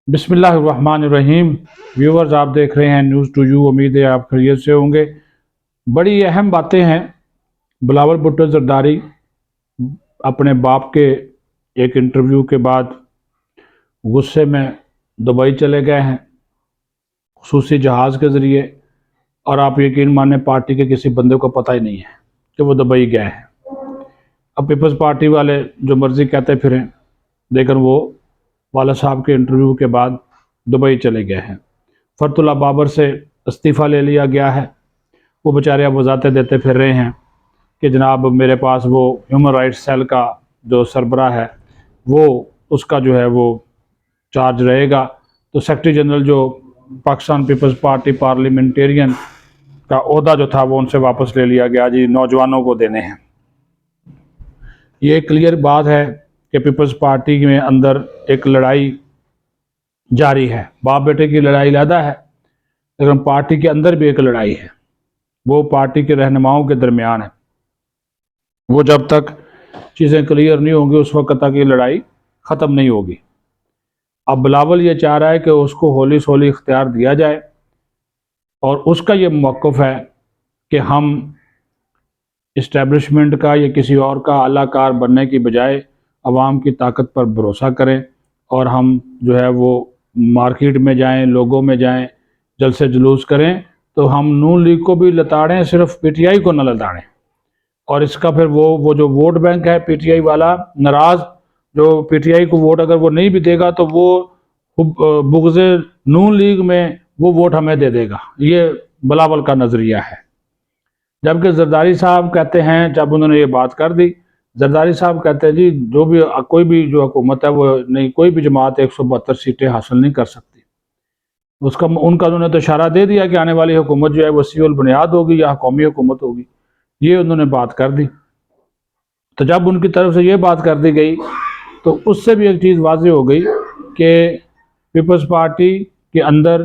बिस्मिल्लाहिर्रहमानिर्रहीम। व्यूवर्स, आप देख रहे हैं न्यूज़ टू यू। उम्मीद है आप खैरियत से होंगे। बड़ी अहम बातें हैं। बिलावल भुट्टो जरदारी अपने बाप के एक इंटरव्यू के बाद गुस्से में दुबई चले गए हैं खुसूसी जहाज़ के ज़रिए, और आप यकीन माने पार्टी के किसी बंदे को पता ही नहीं है कि वो दुबई गए हैं। अब पीपल्स पार्टी वाले जो मर्ज़ी कहते फिरें, लेकिन वो वाला साहब के इंटरव्यू के बाद दुबई चले गए हैं। फरतुल्ला बाबर से इस्तीफ़ा ले लिया गया है। वो बेचारे अब वजाहतें देते फिर रहे हैं कि जनाब मेरे पास वो ह्यूमन राइट्स सेल का जो सरबराह है वो उसका जो है वो चार्ज रहेगा। तो सेक्रेटरी जनरल जो पाकिस्तान पीपल्स पार्टी पार्लियामेंटेरियन का ओहदा जो था वो उनसे वापस ले लिया गया जी, नौजवानों को देने हैं। ये क्लियर बात है कि पीपल्स पार्टी में अंदर एक लड़ाई जारी है। बाप बेटे की लड़ाई ज़्यादा है, लेकिन पार्टी के अंदर भी एक लड़ाई है। वो पार्टी के रहनुमाओं के दरमियान है। वो जब तक चीज़ें क्लियर नहीं होंगी उस वक्त तक ये लड़ाई ख़त्म नहीं होगी। अब बिलावल ये चाह रहा है कि उसको होली सोली इख्तियार दिया जाए, और उसका ये मौक़िफ़ है कि हम इस्टेब्लिशमेंट का या किसी और का आलाकार बनने की बजाय अवाम की ताकत पर भरोसा करें, और हम जो है वो मार्केट में जाएं, लोगों में जाएं, जलसे जुलूस करें। तो हम नून लीग को भी लताड़ें, सिर्फ पीटीआई को न लताड़ें। और इसका फिर वो जो वोट बैंक है पीटीआई वाला नाराज़, जो पीटीआई को वोट अगर वो नहीं भी देगा तो वो बुग़्ज़े नून लीग में वो वोट हमें दे देगा। ये बिलावल का नज़रिया है। जबकि जरदारी साहब कहते हैं, जब उन्होंने ये बात कर दी, जरदारी साहब कहते हैं जी जो भी कोई भी जो हुकूमत है वो नहीं, कोई भी जमात 172 सीटें हासिल नहीं कर सकती। उनका उन्होंने तो इशारा दे दिया कि आने वाली हुकूमत जो है वो वसीउल बुनियाद होगी या कौमी हुकूमत होगी। ये उन्होंने बात कर दी। तो जब उनकी तरफ से ये बात कर दी गई तो उससे भी एक चीज़ वाज़ेह हो गई कि पीपल्स पार्टी के अंदर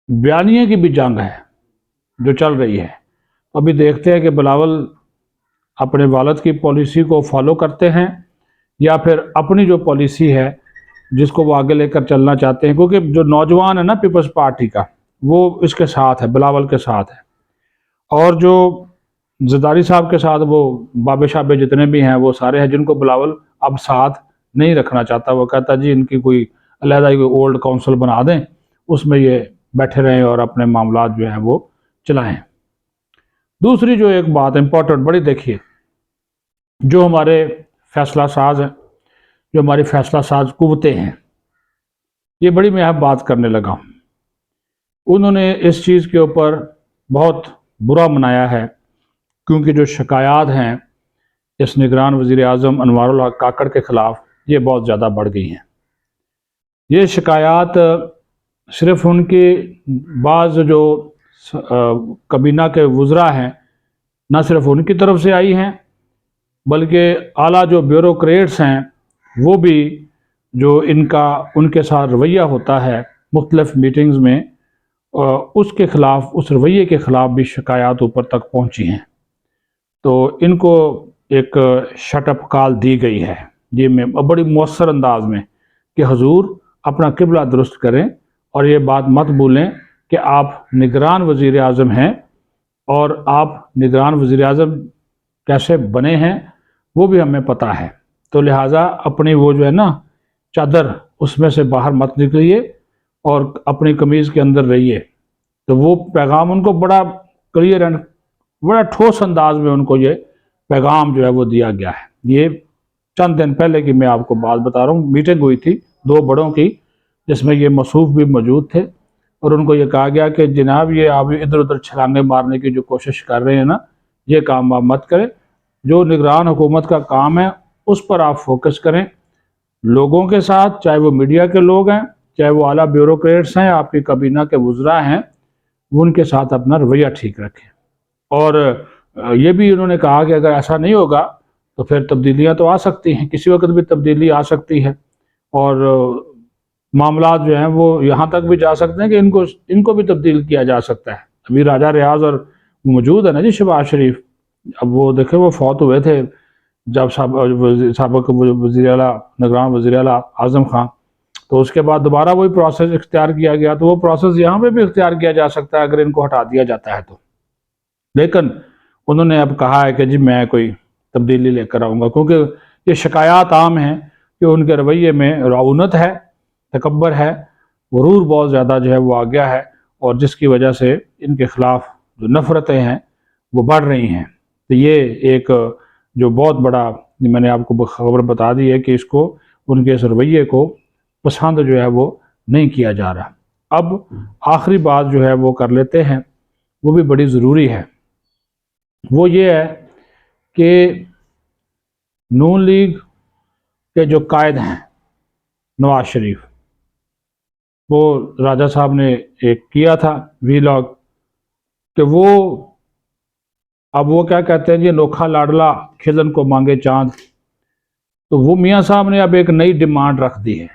बयानिए की भी जंग है जो चल रही है। अभी देखते हैं कि बिलावल अपने वालिद की पॉलिसी को फॉलो करते हैं या फिर अपनी जो पॉलिसी है जिसको वो आगे लेकर चलना चाहते हैं, क्योंकि जो नौजवान है ना पीपल्स पार्टी का, वो इसके साथ है, बिलावल के साथ है। और जो जरदारी साहब के साथ वो बाबे शाबे जितने भी हैं वो सारे हैं जिनको बिलावल अब साथ नहीं रखना चाहता। वो कहता जी इनकी कोई अलहदा कोई ओल्ड काउंसिल बना दें, उसमें ये बैठे रहें और अपने मामलात जो हैं वो चलाएं। दूसरी जो एक बात इम्पोर्टेंट बड़ी देखिए, जो हमारे फैसला साज हैं, जो हमारी फैसला साज कुव्वतें हैं, ये बड़ी मैं अब बात करने लगा हूँ। उन्होंने इस चीज़ के ऊपर बहुत बुरा मनाया है, क्योंकि जो शिकायत हैं इस निगरान वज़ीर आज़म अनवारुल हक काकड़ के ख़िलाफ़ ये बहुत ज़्यादा बढ़ गई हैं। ये शिकायत सिर्फ़ उनके बाज़ जो कबीना के वज़रा हैं न सिर्फ उनकी तरफ से आई हैं, बल्कि आला जो ब्यूरोक्रेट्स हैं वो भी जो उनके साथ रवैया होता है मुख्तलिफ़ मीटिंग्स में, उसके ख़िलाफ़, उस रवैये के ख़िलाफ़ भी शिकायत ऊपर तक पहुंची हैं। तो इनको एक शटअप कॉल दी गई है ये में बड़ी मौसर अंदाज में कि हुजूर अपना किबला दुरुस्त करें, और ये बात मत भूलें कि आप निगरान वज़ीर आज़म हैं, और आप निगरान वज़ीर आज़म कैसे बने हैं वो भी हमें पता है। तो लिहाजा अपनी वो जो है ना चादर उसमें से बाहर मत निकलिए और अपनी कमीज़ के अंदर रहिए। तो वो पैगाम उनको बड़ा क्लियर एंड बड़ा ठोस अंदाज में उनको ये पैगाम जो है वो दिया गया है। ये चंद दिन पहले की मैं आपको बात बता रहा हूँ। मीटिंग हुई थी दो बड़ों की, जिसमें ये मसूफ़ भी मौजूद थे, और उनको ये कहा गया कि जनाब ये आप इधर उधर छलांगे मारने की जो कोशिश कर रहे हैं ना, ये काम आप मत करें। जो निगरान हुकूमत का काम है उस पर आप फोकस करें, लोगों के साथ, चाहे वो मीडिया के लोग हैं, चाहे वो आला ब्यूरोक्रेट्स हैं, आपकी कबीना के वज़रा हैं, वो उनके साथ अपना रवैया ठीक रखें। और ये भी उन्होंने कहा कि अगर ऐसा नहीं होगा तो फिर तब्दीलियाँ तो आ सकती हैं, किसी वक्त भी तब्दीली आ सकती है, और मामलात जो हैं वो यहाँ तक भी जा सकते हैं कि इनको भी तब्दील किया जा सकता है। अभी राजा रियाज और मौजूद है ना जी शहबाज शरीफ, अब वो देखे वो फौत हुए थे जब साबिक़ वज़ीर आला निगरान वज़ीर आला आज़म खां, تو اس کے بعد دوبارہ وہی پروسیس اختیار کیا گیا، تو وہ پروسیس یہاں پہ بھی اختیار کیا جا سکتا ہے اگر ان کو ہٹا دیا جاتا ہے تو۔ لیکن انہوں نے اب کہا ہے کہ جی میں کوئی تبدیلی لے کر آؤں گا، کیونکہ یہ شکایات عام ہیں کہ ان کے رویے میں رعونت ہے، تکبر ہے، غرور بہت زیادہ جو ہے وہ آ گیا ہے، اور جس کی وجہ سے ان کے خلاف جو نفرتیں ہیں وہ بڑھ رہی ہیں۔ تو یہ ایک جو بہت بڑا میں نے آپ کو خبر بتا دی ہے کہ اس کو، ان کے اس رویے کو پسند جو ہے وہ نہیں کیا جا رہا۔ اب آخری بات جو ہے وہ کر لیتے ہیں، وہ بھی بڑی ضروری ہے، وہ یہ ہے کہ نون لیگ کے جو قائد ہیں نواز شریف، وہ راجہ صاحب نے ایک کیا تھا ویلاگ کہ وہ اب وہ کیا کہتے ہیں جی، انوکھا لاڈلا کھلن کو مانگے چاند، تو وہ میاں صاحب نے اب ایک نئی ڈیمانڈ رکھ دی ہے۔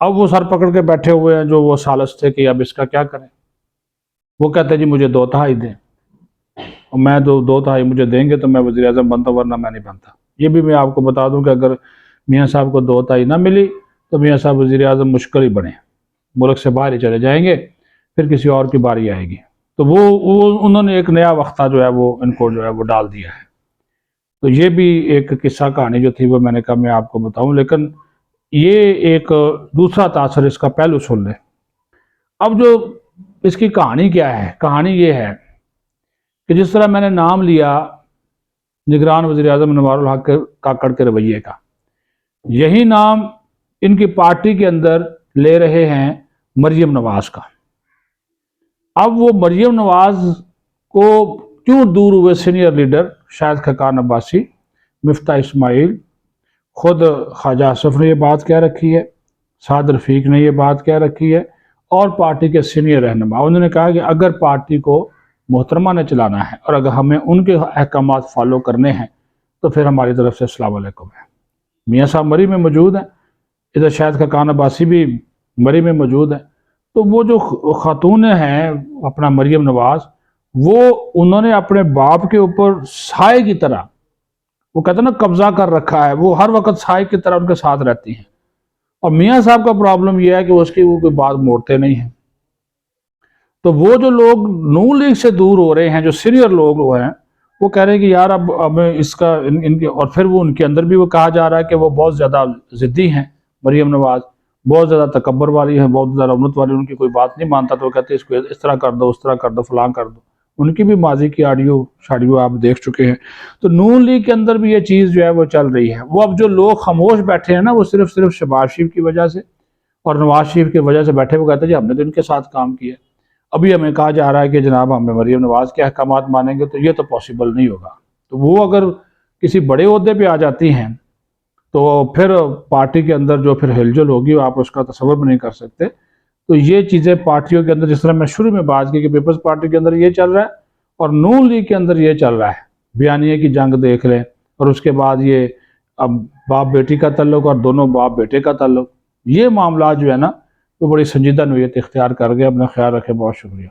اب وہ سر پکڑ کے بیٹھے ہوئے ہیں جو وہ سالس تھے کہ اب اس کا کیا کریں۔ وہ کہتے ہیں جی مجھے 2/3 دیں، اور میں 2/3 مجھے دیں گے تو میں وزیر اعظم بنتا، ورنہ میں نہیں بنتا۔ یہ بھی میں آپ کو بتا دوں کہ اگر میاں صاحب کو 2/3 نہ ملی تو میاں صاحب وزیر اعظم مشکل ہی بنے، ملک سے باہر ہی چلے جائیں گے، پھر کسی اور کی باری آئے گی۔ تو وہ انہوں نے ایک نیا وقتہ جو ہے وہ ان کو جو ہے وہ ڈال دیا ہے۔ تو یہ بھی ایک قصہ کہانی جو تھی وہ میں نے کہا میں آپ کو بتاؤں، لیکن یہ ایک دوسرا تاثر اس کا پہلو سن لیں۔ اب جو اس کی کہانی کیا ہے؟ کہانی یہ ہے کہ جس طرح میں نے نام لیا نگران وزیر اعظم انوار الحق کاکڑ کے رویے کا، یہی نام ان کی پارٹی کے اندر لے رہے ہیں مریم نواز کا۔ اب وہ مریم نواز کو کیوں دور ہوئے سینئر لیڈر شاہد خاقان عباسی، مفتاح اسماعیل، خود خواجہ آصف نے یہ بات کہہ رکھی ہے، سعد رفیق نے یہ بات کہہ رکھی ہے، اور پارٹی کے سینئر رہنما انہوں نے کہا کہ اگر پارٹی کو محترمہ نے چلانا ہے اور اگر ہمیں ان کے احکامات فالو کرنے ہیں تو پھر ہماری طرف سے السلام علیکم ہے۔ میاں صاحب مری میں موجود ہیں، ادھر شاہد خاقان عباسی بھی مری میں موجود ہیں، تو وہ جو خاتون ہیں اپنا مریم نواز، وہ انہوں نے اپنے باپ کے اوپر سائے کی طرح، وہ کہتے ہیں نا قبضہ کر رکھا ہے، وہ ہر وقت سائے کی طرح ان کے ساتھ رہتی ہیں۔ اور میاں صاحب کا پرابلم یہ ہے کہ اس کی وہ کوئی بات موڑتے نہیں ہیں۔ تو وہ جو لوگ نون لیگ سے دور ہو رہے ہیں، جو سینئر لوگ ہیں، وہ کہہ رہے ہیں کہ یار اب اس کا ان کے، اور پھر وہ ان کے اندر بھی وہ کہا جا رہا ہے کہ وہ بہت زیادہ ضدی ہیں، مریم نواز بہت زیادہ تکبر والی ہے، بہت زیادہ رونت والی، ان کی کوئی بات نہیں مانتا تو وہ کہتے ہیں اس کو اس طرح کر دو، اس طرح کر دو، فلاں کر دو۔ ان کی بھی ماضی کی آڈیو شاڈیو آپ دیکھ چکے ہیں۔ تو نون لیگ کے اندر بھی یہ چیز جو ہے وہ چل رہی ہے۔ وہ اب جو لوگ خاموش بیٹھے ہیں نا، وہ صرف شہباز شریف کی وجہ سے اور نواز شریف کی وجہ سے بیٹھے، وہ کہتے ہیں جی ہم نے تو ان کے ساتھ کام کیا۔ ابھی ہمیں کہا جا رہا ہے کہ جناب ہم مریم نواز کے احکامات مانیں گے، تو یہ تو پاسبل نہیں ہوگا۔ تو وہ اگر کسی بڑے عہدے پہ آ جاتی ہیں تو پھر پارٹی کے اندر جو پھر ہلچل ہوگی آپ اس کا تصور بھی نہیں کر سکتے۔ تو یہ چیزیں پارٹیوں کے اندر، جس طرح میں شروع میں بات کی کہ پیپلز پارٹی کے اندر یہ چل رہا ہے اور نون لیگ کے اندر یہ چل رہا ہے، بیانیے کی جنگ دیکھ لیں، اور اس کے بعد یہ اب باپ بیٹی کا تعلق اور دونوں باپ بیٹے کا تعلق، یہ معاملات جو ہے نا وہ بڑی سنجیدہ نوعیت اختیار کر گئے۔ اپنا خیال رکھیں، بہت شکریہ۔